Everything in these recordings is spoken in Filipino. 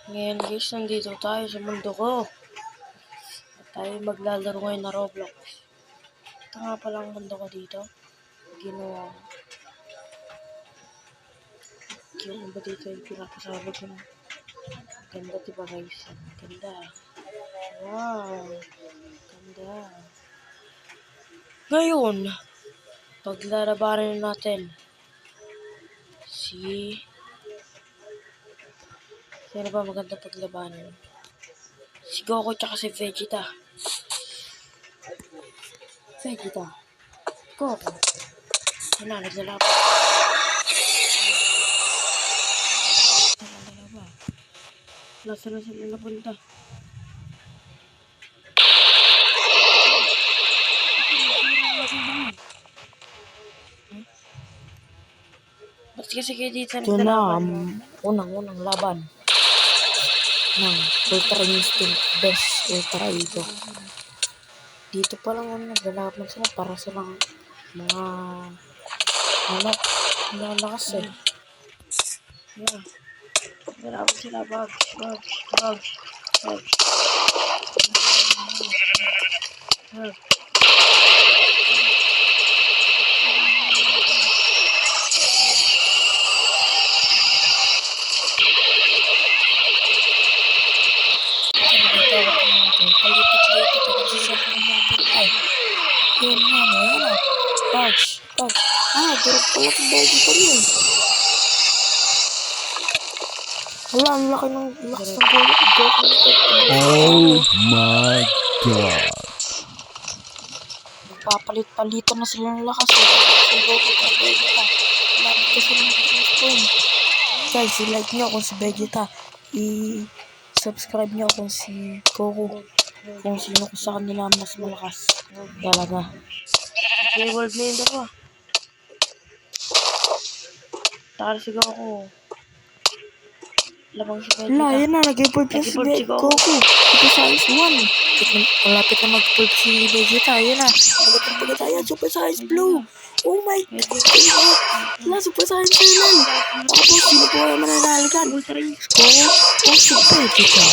Ngayon guys, nandito tayo sa mundo ko. At tayo maglalaro ngayon na Roblox. Ito nga pala ang mundo ko dito. Ginawa ko. Yung ba dito yung pinakasabi ko na. Ganda diba guys? Ganda. Wow. Ganda. Ngayon, paglalabanan natin si... Sino ba maganda paglabanan? Si Goku tsaka si Vegeta. Vegeta. Goku. Wala, naglalaban. Nasaan na sila napunta? Ba't kasi kayo dito naglalaban? Ito na, unang laban ng Ultra Instinct Best Ultra Ego. Dito pa lang naglalaban sila para silang mga lakas eh. Yeah. Naglalaban sila, bugs. Yun nga na, yan o. Bugs. Durog pala kung bago pa yun. Wala, ang laki ng lakas ng Goku. Oh my God. Nagpapalit-palitan na sila ng lakas. Si Goku at Vegeta. Lapit kasi ng screen. Guys, i-like nyo kung si Vegeta. I-subscribe nyo kung si Goku. Kung sino ko sa kanila mas malakas. Talaga. Okay, world na yun ako. Takal si Goku. Labang si Vegeta. Wala, yun na. Nag-evolve na si Goku. Super Science 1. Malapit na mag-evolve si Vegeta. Yun na. Magandang tayo. Super Science Blue. Oh my God. Wala, Super Science Blue. Tapos, sino po yung mananaligan? Goku. Oh, si Vegeta.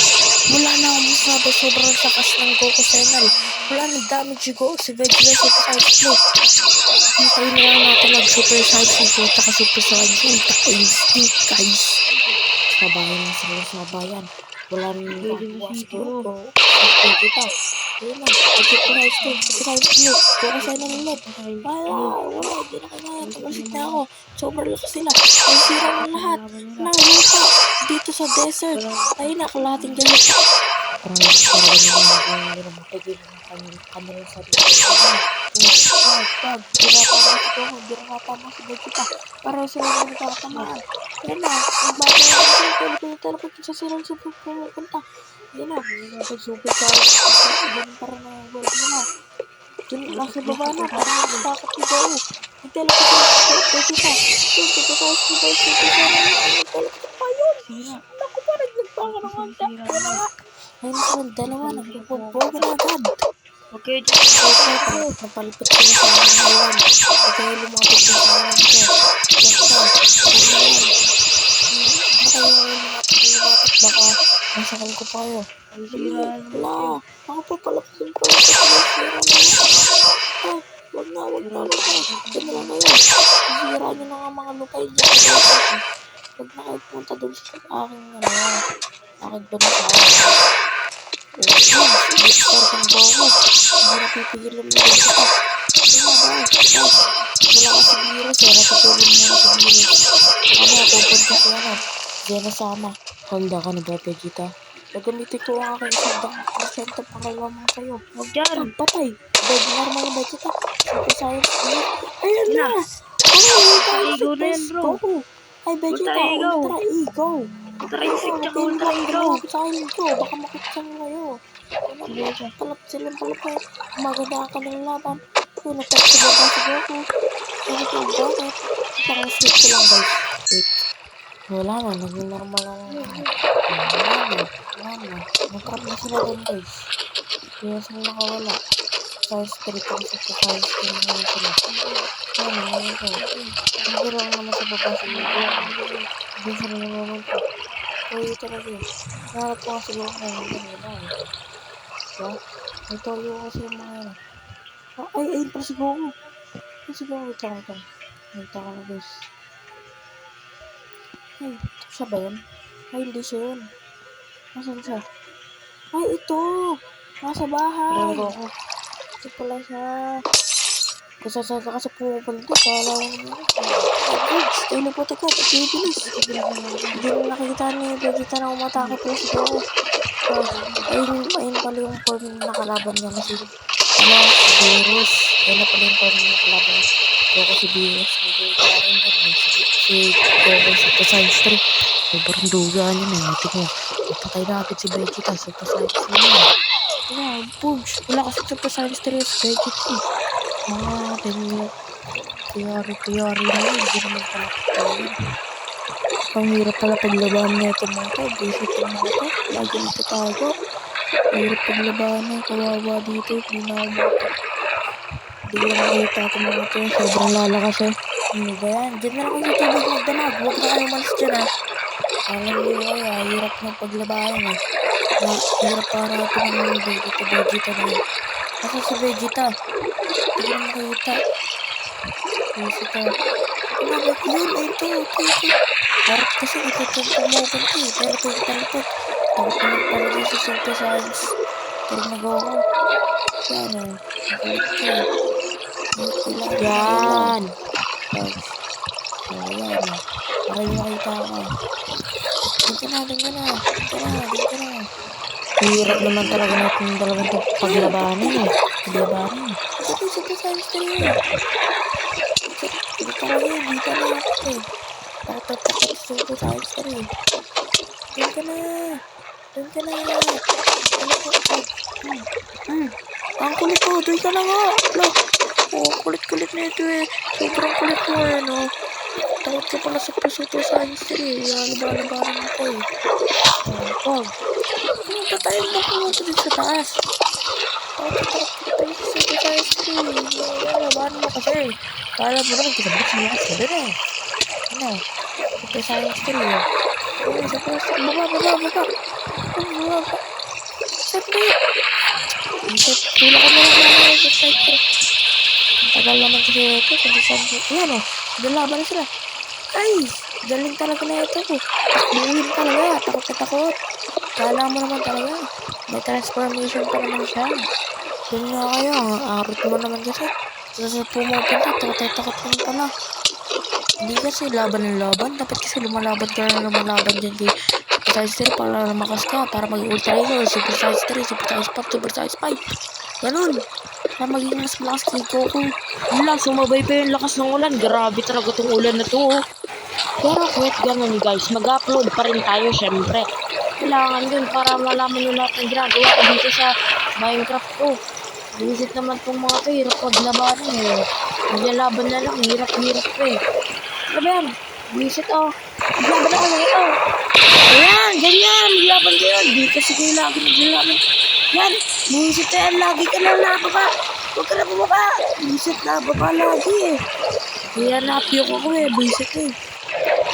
Wala na akong masabi. Sobrang sakas ng Goku Senal. Wala nag-damage si Goku. Si Vegeta Super Science Blue. Hintayin na lang natin mag-Super Science Blue. Taka Super Science Ultra Instinct, guys. Sabayan na sila sa bayan. Wala nang nakakuha si Goku. Vegeta. Ayun na. Super Science Blue. Super Science Blue. Goku Senal ulit. Wala. Hindi na kaya. Tamasik na ako. Sobrang lakas sila. Ang sira ng lahat. Lupa. Dito sa desert. Ayun na. Kalahating desert. Parang ganyan na mapagil ng kanilang sarili. Dinatama si Vegeta. Para sila na nagkakatamaan. Yan na. Ang bagay na sila. Piniteleport sa silang sa pumunta. Yan na. Pag-super sa ibang para na world nila. Dun nasa baba na. Parang nagtakot si Goku. Nagteleport sa Vegeta. Super sa si Vegeta. Nagteleport pa yun. Naku pa. Nagbaka ng kanta. Ayun silang dalawa, nagpupogo na agad. Okay, napalipit ko na sa mga hawan. Okay, lumapit ko sa hawan ko. Baka masakal ko pa yun. Wala, nakapapalapit ko sa sira na. Wag na. Tignan na yun. Sira nyo na nga mga lupay dyan. Huwag na kayo punta dun sa aking banasa. Star kang Goku. Hindi na pipigil yung mga Vegeta. Wala kasi virus eh. Natutulong muna sa virus. Pupunta siya na. Zena sama. Handa ka na ba, Vegeta? Nagamitin ko ang aking isang % para lamang sa'yo. Huwag dyan. Patay. Normal na Vegeta. Super Science. Ayun na. Ego na yan, bro. Ay, Vegeta. Ultra Ego. Ultra Instinct tsaka Ultra Ego. Baka makita mo kayo. Silang palapay. Maganda ka ng laban. Kung nagtagsababa si Goku. Bakit? Parang sleep ko lang, guys. Wait. Wala na. Naging normal na lang. Wala na. Natrap na sila doon, guys. Kaya sila nakawala. Science 3 kung sa Science 3 naman sila. Ngayon ko. Hindi lang naman sa baba sila. Hindi sila naman po. Toyo talaga eh. Naharap ko kasi Goku ngayon kanina eh. Diba? May Toyo kasi yung mga yan. Ay, pala si Goku. Ay, si Goku. Wait lang. Nakita ka na guys. Ay, siya ba yun? Ay, hindi siya yun. Nasaan siya? Ay, ito! Nasa bahay! Ayan, Goku. Ito pala siya. Kasi sa kasi pumupunta, kala ko naman. Teleport agad, bibilis. Hindi na nakita ni Vegeta na umatake pala si Goku. Ayun pala yung form na nakalaban niya na si Beerus. Ayun na pala yung form na nakalaban niya. Goku si Beerus. Nagduga rin yun. Si Goku Super Saiyan 3. Sobrang duga niya na. Tingnan mo. Patay na agad si Vegeta. Super Saiyan 3 na. Wala, Pogs. Wala kasi Super Saiyan 3 si Vegeta. Mga tiyari na yun. Hindi naman pala katayin. Ang hirap pala paglaban na ito mga to. Basic yung mga to. Lagi nagtatago. Hirap paglaban na. Kawawa dito. Hindi na umata. Hindi ko nakita ito mga to. Sobrang lalakas eh. Ano ba yan? Diyan na lang kayo sa tubig magdamag. Huwag na kayo malis dyan ha. Alam nyo ay hirap ng paglabayan eh. Hirap para ito ng Vegeta na yun. Kasi si Vegeta. Hindi ko na makita. Vegeta. Ano ba yun? Ay ito. Harap kasi ito tumupan ko eh. Pero ito talipot. Takot naman pala dyan sa Super Science. Pero nag-ako. Yan o. Yan. So, yan o. Para yung makita ko. Doon ka na. Hirap naman talaga natin talagang paglabanin eh. Paglabanin. Ito Super Science 3 eh. Ito talaga eh. Dito na ako eh. Takot Super Science 3 eh. Doon ka na. Ang kulit ko. Doon ka na nga. Kulit na ito eh. Sobrang kulit mo eh no. Takot ka pala sa Super Science 3 eh. Labanan mo ko eh. Pag. Patayin mo pumunta din sa taas. Takot ka pala sa Super Science 3. Labanan mo kasi. Kala mo naman kasabot mo lakas ka din eh. Ano? Super Science 3 eh. Baba. Sabi. Tula ka na lang sa side 3. Tagal naman kasi ito. Ayan o. Dalaban na sila. Ay! Galing talaga na ito ko. Buhin talaga. Takot. Kala mo naman talaga. May transformation pa naman siya. Yun nga kayo. Arot mo naman kasi. Sa pumupunta. Takot naman pala. Hindi kasi laban ng laban. Dapat kasi lumalaban dyan kay Super Saiyan 3 para lumakas ka. Para maging Ultra Eagle. Super Saiyan 3, Super Saiyan 5, Super Saiyan 5. Ganun. Para maging mas malakas kay Goku. Wala, sumabay pa yung lakas ng ulan. Grabe talaga itong ulan na to. Pero kahit ganun guys, mag-upload pa rin tayo syempre. Kailangan din para malaman nyo lahat ng ginagawa ko dito sa Minecraft ko. Visit naman itong mga ito. Hirap paglabanan eh. Maglalaban na lang. Hirap eh. Ano ba yan? Visit maglaban ako ng ito. Ayan, ganyan. Maglaban kayo. Di kasi kayo lagi maglaban. Yan, visit na yan. Lagi ka na nababa. Huwag ka na bumaba. Visit na baba lagi eh. Kaya napiyok ako eh. Visit eh.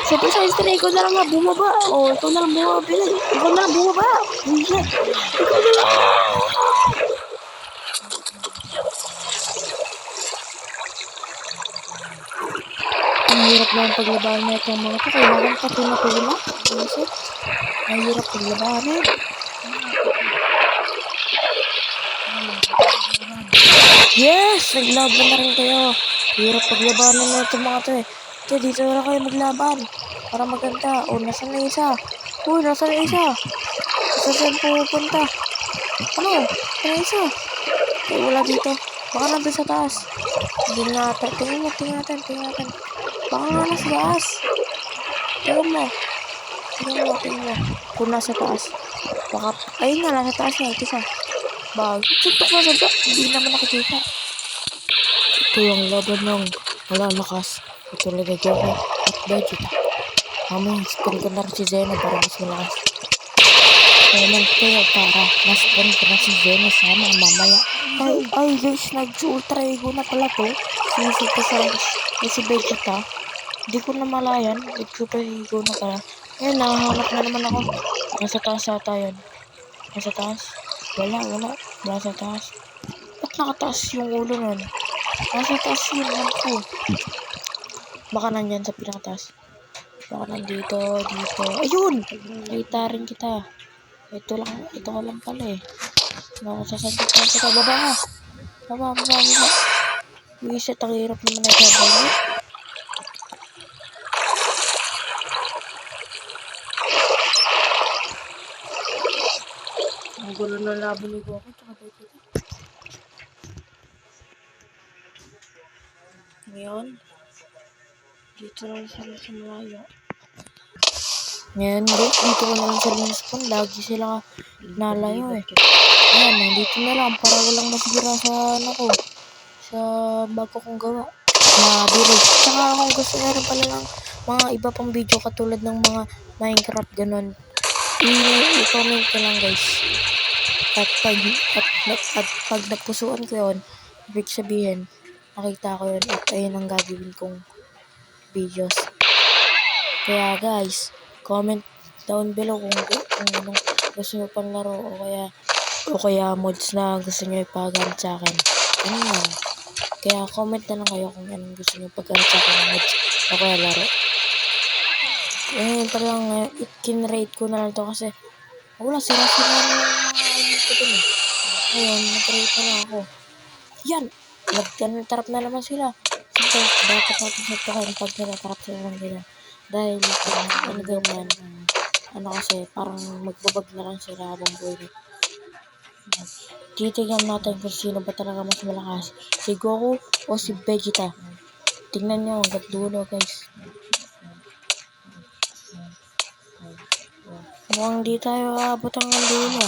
Super Saiyan 3, ikaw na lang nga bumaba. Ikaw na lang bumaba. Ikaw na lang bumaba. Visit. Ikaw na lang. Ang hirap lang paglabanan na itong mga ito. Kailangan pati natulak. Visit. Ang hirap paglabanan. Yes! Naglaban na rin kayo. Hirap paglabanan na itong mga ito eh. Ito, dito na kayo maglaban. Para maganda. Nasaan na isa? Nasaan na isa? Saan pupunta? Ano? Nasaan na isa? Wala dito. Baka nandun sa taas. Hindi nga ata. Tingnan natin. Baka nga nasa taas. Tingnan mo. Kung nasa taas. Baka, ayun nga, nasa taas na. Isa. Suntok na. Hindi naman nakikita. Ito yung laban ng malalakas. Ito lang na Goku at Vegeta. Mamaya, spin ko na rin si Zeno para mas malakas. Kailan kayo para mas spin ko na si Zeno sana mamaya. Ay guys, nag-ultra ego na pala to. Si Vegeta. Hindi ko na malayan. Nag-super ego na pala. Ayun, nahahanap na naman ako. Nasa taas ata yun. Nasa taas? Wala. Wala sa taas. Ba't nakataas yung ulo nun? Nasa taas yun, ko. Baka nandyan sa pinakataas. Baka nandito, dito. Ayun! Nakita rin kita. Ito ko lang pala eh. Sasagit ka kita. Baba ka. Baba. Wiset, ang hirap naman na ito. Ang gulo na laban ni Goku, tsaka dito. Ngayon, dito lang sila sa malayo. Ngayon, guys, dito ko naman sila na-spawn. Lagi sila nalayo eh. Ayan, nandito na lang para walang masira sa sa bago kong gawa na village. Tsaka kung gusto na rin pala ng mga iba pang video katulad ng mga Minecraft ganun, i-comment ko lang guys. At pag napusuan ko yun, ibig sabihin nakita ko yun at ayun ang gagawin kong videos. Kaya guys, comment down below kung anong gusto nyo pang laro o kaya mods na gusto nyo ipagamit sa akin. Ano lang. Kaya comment na lang kayo kung anong gusto nyo paggamit sa akin ng mods o kaya laro. Ayun palang kinrate ko na lang to kasi wala, sira-sira na yung mga ko dun eh. Ayun, nag-rate na lang ako. Yan! Nagtarap na naman sila. Siyempre, dapat natin sabihin pag natatarap sila ng ganyan. Dahil, ano ganyan, kasi, parang magbabag na lang sila habang buhay. Titignan natin kung sino ba talaga mas malakas. Si Goku o si Vegeta. Tingnan nyo hanggang dulo, guys. Mukhang di tayo aabot hanggang dulo.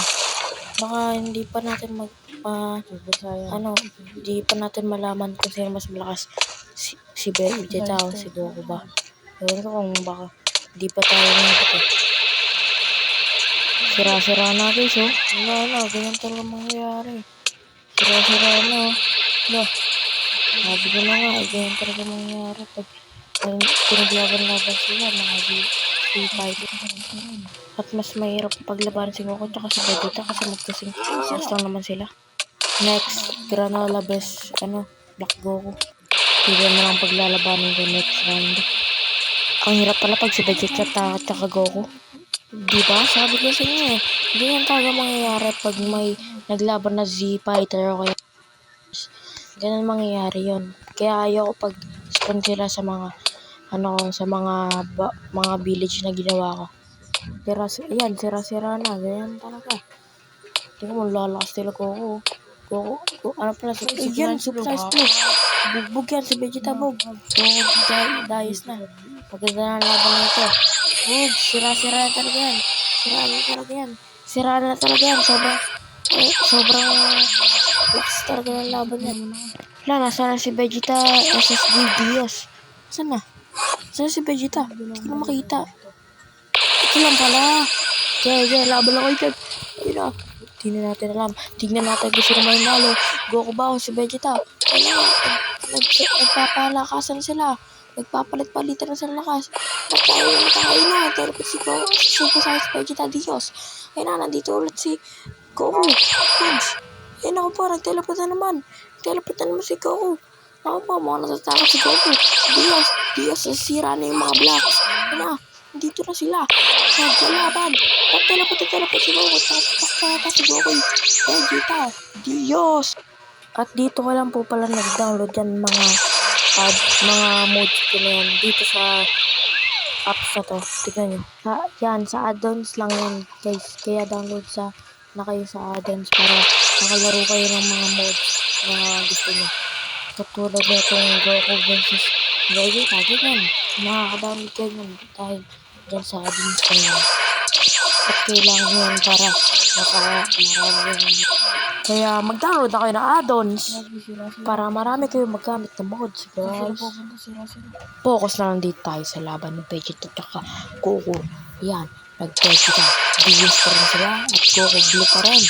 Baka hindi pa natin hindi pa natin malaman kung sino mas malakas, si Vegeta o si Goku ba. Ewan ko kung baka hindi pa tayo nabot eh. Sira-sira na guys oh. Wala, ganyan talaga mangyayari. Sira-sira na oh. No. Sabi ko na nga, ganyan talaga mangyayari pag pinaglaban-laban sila, mga V5. At mas mahirap paglaban si Goku at si Vegeta kasi magkasing size lang naman sila. Next, Granola Best, Black Goku. Tignan mo lang paglalabanin ko next round. Ang hirap pala pag si Vegeta at saka Goku. Diba? Sabi ko sa inyo eh. Ganyan talaga mangyayari pag may naglaban na Z-Fighter o kaya ganun mangyayari yon. Kaya ayaw ko pag spawn sila sa mga mga village na ginawa ko. Ayan, sira-sira na. Ganyan talaga. Tingnan mo, lalakas nila Goku. Ano pala? Yan, super size blue. Bugbog yan, si Vegeta bug. Goku, dayos na. Maganda na laban na ito. Sira-sira na talaga yan. Sira na talaga yan. Sobrang lakas talaga ng laban yan. Wala, nasa na si Vegeta SSD Dios. Saan na? Saan si Vegeta? Hindi ko makita. Ito lang pala. Kaya, laban ako dyan. Ayun na. Tingnan natin alam. Tingnan natin kung sino may nalo. Goku ba o si Vegeta? Wala. Nagpapalakasan sila. Nagpapalit-palitan na sila lakas. Matay na. Teleport si Goku. Super Saiyan Vegeta Dios. Ayun na. Nandito ulit si Goku. Ayun ako po. Nagteleport na naman. Si Goku. Ako po. Mga natatakot si Goku. Dios. Sira na yung mga blocks. Ayun na. Dito na sila. Naglalaban. Teleport si Goku. Tatak si Goku. Vegeta. Dios. At dito ko lang po pala nag-download yan mga mods ko na yan. Dito sa apps na to. Tignan nyo. Yan, sa add-ons lang yan guys. Kaya download na kayo sa add-ons para makalaro kayo ng mga mods na gusto nyo. Katulad na itong Goku versus Vegeta. Ganyan. Makaka-download kayo nun dahil dyan sa add-ons na yan. At kailangan yan para kaya mag-download na kayo ng add-ons para marami kayo magamit ng mods guys. Focus na lang dito tayo sa laban ng Vegeta at Goku. Yan, nag-Vegeta Dios pa rin sila at Goku blue pa rin.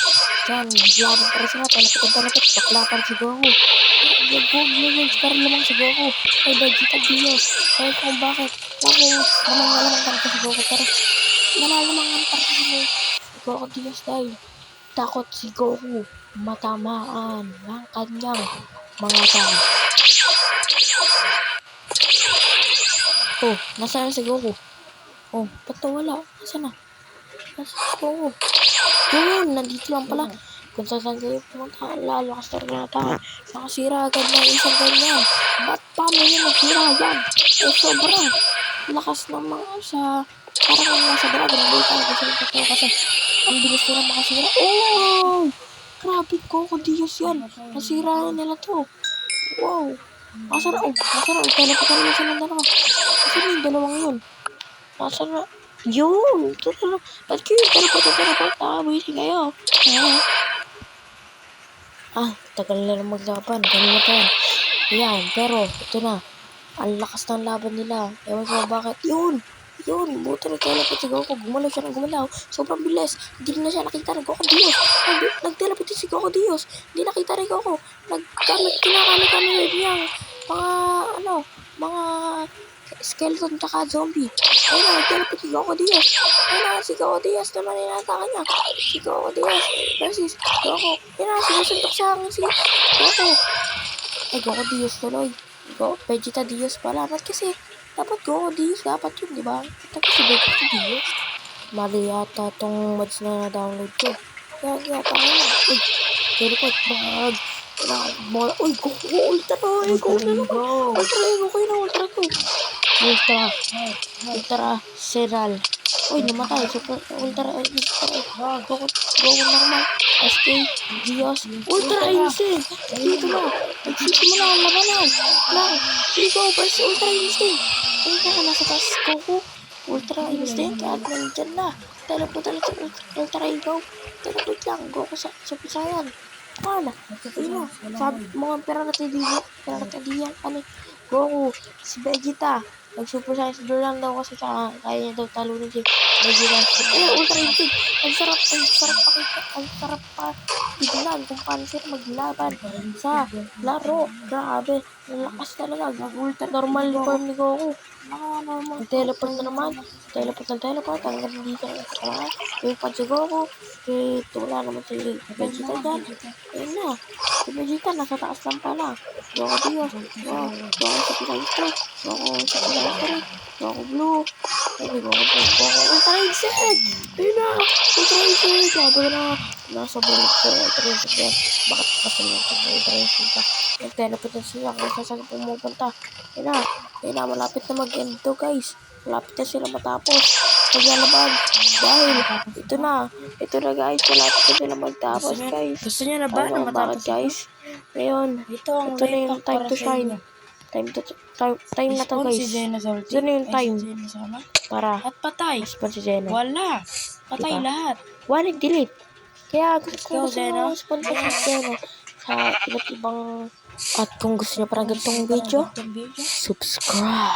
Yan, laban pa rin sila. Talapit, bakla pa rin si Goku. Goku pa rin lamang si Goku. Ay, Vegeta Dios. Kaya kung bakit Naku, lamang talaga si Goku. Pero, nalalamang talaga si Goku Diaz dahil takot si Goku matamaan ng kanyang mga tao. Oh, nasaan na si Goku? Oh, ba't nawala? Nasaan na? Nasaan si Goku? Yun, nandito lang pala. Kung saan kayo pumunta, lalakas talaga na tayo. Nakasira agad na isang ganyan. Ba't paano yun nasira yan? Eh, sobra. Lakas ng mga sa... Parang nasa Dragon Ball talaga sila totoo kasi ang bilis nila makasira. Oh! Grabe, Goku Diaz yan. Nasira na nila to. Wow. Nasaan na? Oh, nasaan na? Teleport na naman silang dalawa. Nasaan na yung dalawang yun? Nasaan na? Yun! Ito na lang. Ba't kayo teleport? Nakabisi kayo. Tagal na lang maglaban. Kanina pa yan. Yan, pero ito na. Ang lakas ng laban nila. Ewan ko bakit. Yun! Buto na teleport si Goku. Gumalaw siya ng gumalaw. Sobrang bilis. Hindi na siya nakita ng Goku Dios. Nag-teleport si Goku Dios. Hindi nakita rin Goku. Kinakami-kami niyang mga skeleton tsaka zombie. Ayun na, nag-teleport si Goku Dios. Ayun na, si Goku Dios naman inatake niya. Si Goku Dios versus Goku. Ayun na, sinusuntok sa akin si Goku. Ay, Goku Dios tuloy. Vegeta Dios pala. Ba't kasi dapat Goku Dios dapat yun, di ba? Ito kasi Vegeta Dios. Mali yata tong mods na na-download ko. Kaya tama na. Uy, teleport bag. Uy, Goku Ultra. Ultra Seral. Uy, namatay. Super Ultra Goku normal. SK Dios Ultra Instinct. Dito na. Nagsisimula ang labanan. Si Goku versus Ultra Instinct. Ayun na, nasa taas Goku Ultra Instinct at nandyan na. Teleport na sa Ultra Ego. Teleport lang. Goku sa Super Saiyan. Wala. Ayun na. Sabi mga Piranha Goku. Si Vegeta. Nag-Super Saiyan lang daw kasi kaya niya daw talunin si Vegeta. Ultra Instinct. Ang sarap pa tignan kung paano sila maglaban sa laro. Grabe. Ang lakas talaga. Normal form ni Goku. Teleport na naman. Teleport. Hanggang dito na sa yung pan si Goku. Wala naman si Vegeta dyan. Ayun na. Si Vegeta nasa taas lang pala. Goku Dios. Goku sa Piranha. Goku Blue. Goku Ultra Instinct. Ayun na. Ultra Instinct. Sabi ko na. Nasa bulog ko. Ultra Instinct yan. Bakit kasi Ultra Instinct ka? Nag-teleport na sila kung saan pumupunta. Ayun na, malapit na mag-end to guys. Malapit na sila matapos paglalaban. Dahil, ito na guys, malapit na sila magtapos guys. Gusto niya na ba na matapos guys? Ngayon, ito na yung time to shine. Time na to guys. Ito na yung time. Para, At patay. respawn si Zeno. Wala. Patay Diba? lahat. Wala, delete. Kaya kung gusto Zeno. nyo sponsor si Zeno sa iba't ibang at kung gusto nyo parang ganitong video, subscribe.